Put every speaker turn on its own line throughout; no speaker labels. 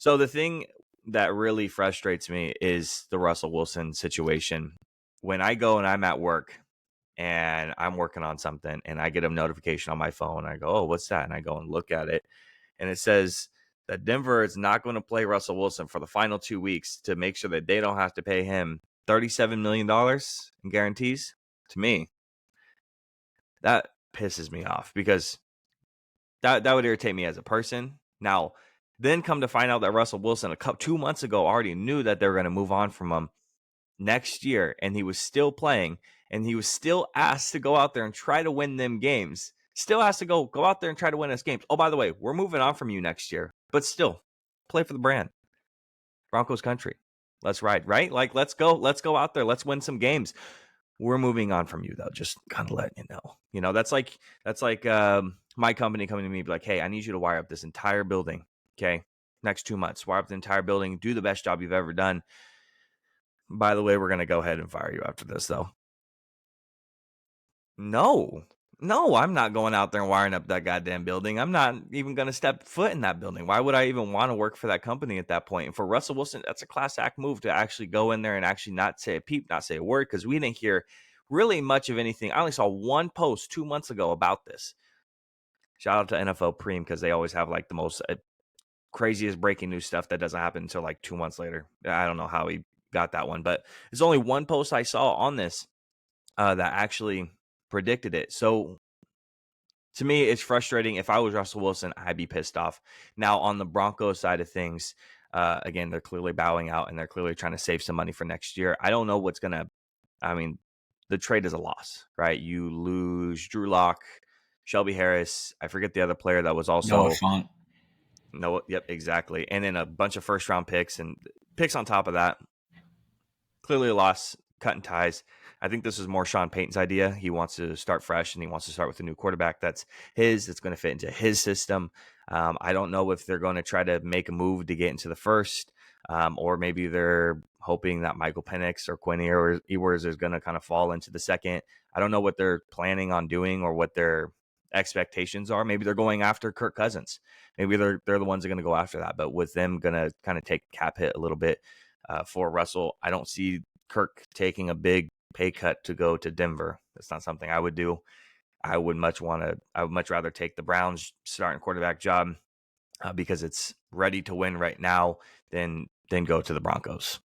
So the thing that really frustrates me is the Russell Wilson situation. When I go and I'm at work and I'm working on something and I get a notification on my phone, I go, "Oh, what's that?" And I go and look at it, and it says that Denver is not going to play Russell Wilson for the final 2 weeks to make sure that they don't have to pay him $37 million in guarantees. To me, that pisses me off because that would irritate me as a person. Now, then come to find out that Russell Wilson 2 months ago already knew that they were going to move on from him next year, and he was still playing, and he was still asked to go out there and try to win them games. Still has to go out there and try to win us games. Oh, by the way, we're moving on from you next year, but still play for the brand, Broncos country. Let's ride, right? Like, let's go out there. Let's win some games. We're moving on from you, though. Just kind of letting you know. You know, that's like my company coming to me, be like, "Hey, I need you to wire up this entire building. Okay, next 2 months, wire up the entire building. Do the best job you've ever done. By the way, we're gonna go ahead and fire you after this, though." No, I'm not going out there and wiring up that goddamn building. I'm not even going to step foot in that building. Why would I even want to work for that company at that point? And for Russell Wilson, that's a class act move to actually go in there and actually not say a peep, not say a word, because we didn't hear really much of anything. I only saw one post 2 months ago about this. Shout out to NFL Preem, because they always have like the most craziest breaking news stuff that doesn't happen until like 2 months later. I don't know how he got that one, but there's only one post I saw on this that actually predicted it. So to me, it's frustrating. If I was Russell Wilson, I'd be pissed off. Now, on the Broncos side of things, again, they're clearly bowing out and they're clearly trying to save some money for next year. I don't know what's going to, I mean, the trade is a loss, right? You lose Drew Lock, Shelby Harris. I forget the other player that was also
Noah Fant.
No, yep, exactly. And then a bunch of first round picks and picks on top of that. Clearly a loss, cutting ties. I think this is more Sean Payton's idea. He wants to start fresh and he wants to start with a new quarterback that's going to fit into his system. I don't know if they're going to try to make a move to get into the first, or maybe they're hoping that Michael Penix or Quinn Ewers is going to kind of fall into the second. I don't know what they're planning on doing or what their expectations are. Maybe they're going after Kirk Cousins. Maybe they're the ones that are going to go after that. But with them going to kind of take a cap hit a little bit for Russell, I don't see Kirk taking a big pay cut to go to Denver. That's not something I would do. I would much rather take the Browns starting quarterback job because it's ready to win right now than go to the Broncos.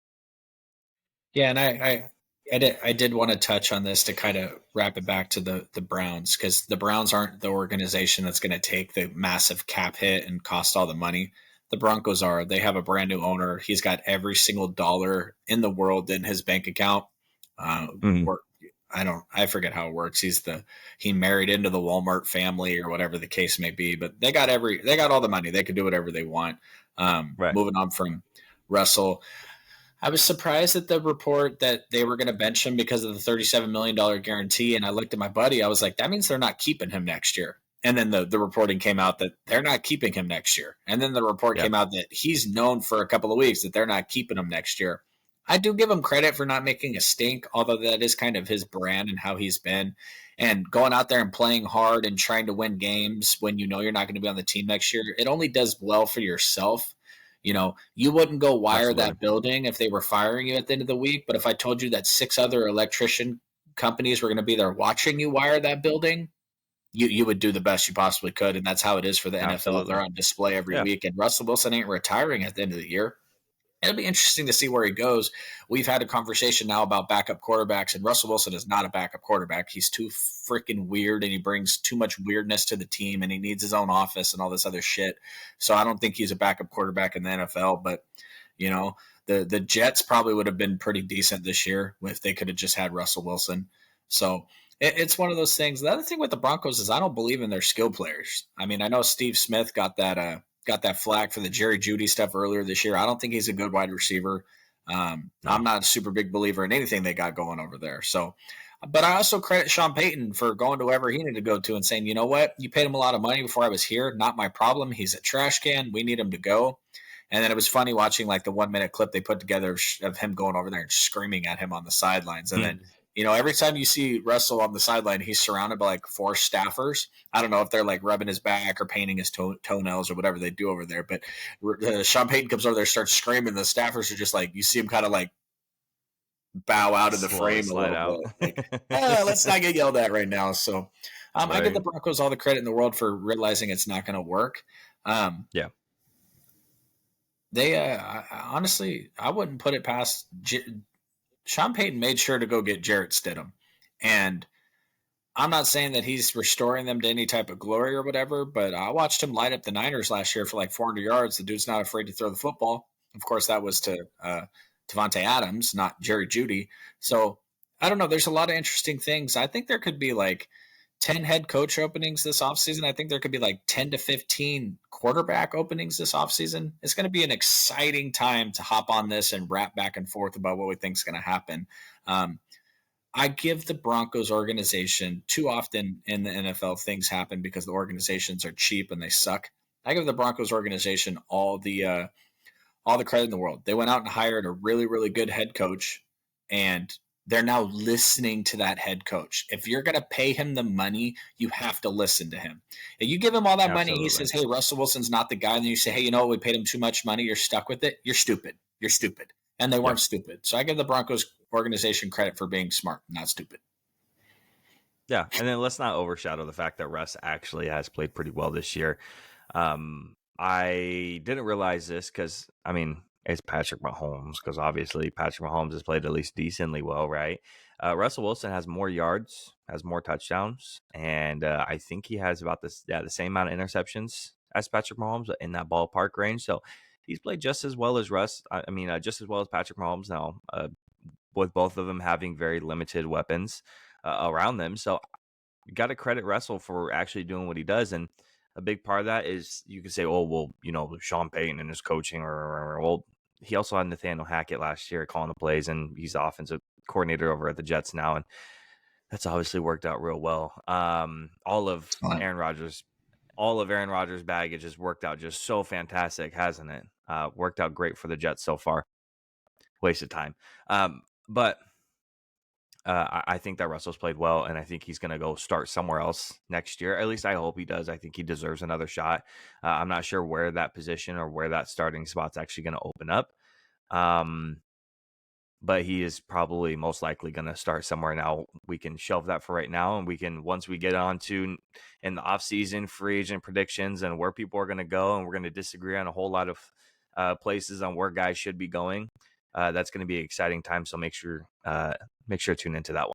Yeah, and I did want to touch on this to kind of wrap it back to the Browns, because the Browns aren't the organization that's going to take the massive cap hit and cost all the money. The Broncos are. They have a brand new owner. He's got every single dollar in the world in his bank account. I forget how it works. He married into the Walmart family or whatever the case may be, but they got all the money. They can do whatever they want.
Right.
Moving on from Russell, I was surprised at the report that they were going to bench him because of the $37 million guarantee. And I looked at my buddy. I was like, that means they're not keeping him next year. And then the reporting came out that they're not keeping him next year. And then the report came out that he's known for a couple of weeks that they're not keeping him next year. I do give him credit for not making a stink, although that is kind of his brand and how he's been. And going out there and playing hard and trying to win games when you know you're not going to be on the team next year, it only does well for yourself. You know, you wouldn't go wire that building if they were firing you at the end of the week. But if I told you that 6 other electrician companies were going to be there watching you wire that building, you would do the best you possibly could. And that's how it is for the NFL. They're on display every week. And Russell Wilson ain't retiring at the end of the year. It'll be interesting to see where he goes. We've had a conversation now about backup quarterbacks, and Russell Wilson is not a backup quarterback. He's too freaking weird, and he brings too much weirdness to the team, and he needs his own office and all this other shit. So I don't think he's a backup quarterback in the NFL. But, you know, the Jets probably would have been pretty decent this year if they could have just had Russell Wilson. So it's one of those things. The other thing with the Broncos is I don't believe in their skill players. I mean, I know Steve Smith got that flag for the Jerry Jeudy stuff earlier this year. I don't think he's a good wide receiver. I'm not a super big believer in anything they got going over there. So, but I also credit Sean Payton for going to wherever he needed to go to and saying, you know what, you paid him a lot of money before I was here. Not my problem. He's a trash can. We need him to go. And then it was funny watching like the 1-minute clip they put together of him going over there and screaming at him on the sidelines. And then You know, every time you see Russell on the sideline, he's surrounded by like 4 staffers. I don't know if they're like rubbing his back or painting his toenails or whatever they do over there. But Sean Payton comes over there, starts screaming. The staffers are just like, you see him kind of like bow out of the
Slowly
frame a
slide
little
out.
bit. Like, let's not get yelled at right now. So I give the
Right.
Broncos all the credit in the world for realizing it's not going to work.
Yeah.
They honestly, I wouldn't put it past Sean Payton made sure to go get Jarrett Stidham. And I'm not saying that he's restoring them to any type of glory or whatever, but I watched him light up the Niners last year for like 400 yards. The dude's not afraid to throw the football. Of course, that was to Devontae Adams, not Jerry Jeudy. So I don't know. There's a lot of interesting things. I think there could be like 10 head coach openings this offseason. I think there could be like 10 to 15 quarterback openings this offseason. It's going to be an exciting time to hop on this and rap back and forth about what we think is going to happen. I give the Broncos organization, too often in the NFL, things happen because the organizations are cheap and they suck. I give the Broncos organization all the credit in the world. They went out and hired a really, really good head coach, and they're now listening to that head coach. If you're going to pay him the money, you have to listen to him. If you give him all that money, he
Absolutely.
says, hey, Russell Wilson's not the guy. And then you say, hey, you know what? We paid him too much money. You're stuck with it. You're stupid. You're stupid. And they weren't
Yep.
stupid. So I give the Broncos organization credit for being smart, not stupid.
Yeah, and then let's not overshadow the fact that Russ actually has played pretty well this year. I didn't realize this because, I mean, it's Patrick Mahomes, because obviously Patrick Mahomes has played at least decently well, right? Russell Wilson has more yards, has more touchdowns, and I think he has about the same amount of interceptions as Patrick Mahomes, in that ballpark range. So he's played just as well as Russ. I mean, just as well as Patrick Mahomes now, with both of them having very limited weapons around them. So you got to credit Russell for actually doing what he does. And a big part of that is, you could say, oh, well, Sean Payton and his coaching, or well, he also had Nathaniel Hackett last year calling the plays, and he's the offensive coordinator over at the Jets now. And that's obviously worked out real well. All of Aaron Rodgers' baggage has worked out just so fantastic, hasn't it? Worked out great for the Jets so far. Waste of time. But I think that Russell's played well, and I think he's going to go start somewhere else next year. At least I hope he does. I think he deserves another shot. I'm not sure where that position or where that starting spot's actually going to open up. But he is probably most likely going to start somewhere. Now, we can shelve that for right now, and we can, once we get on to in the offseason free agent predictions and where people are going to go, and we're going to disagree on a whole lot of places on where guys should be going. That's going to be an exciting time. So make sure to tune into that one.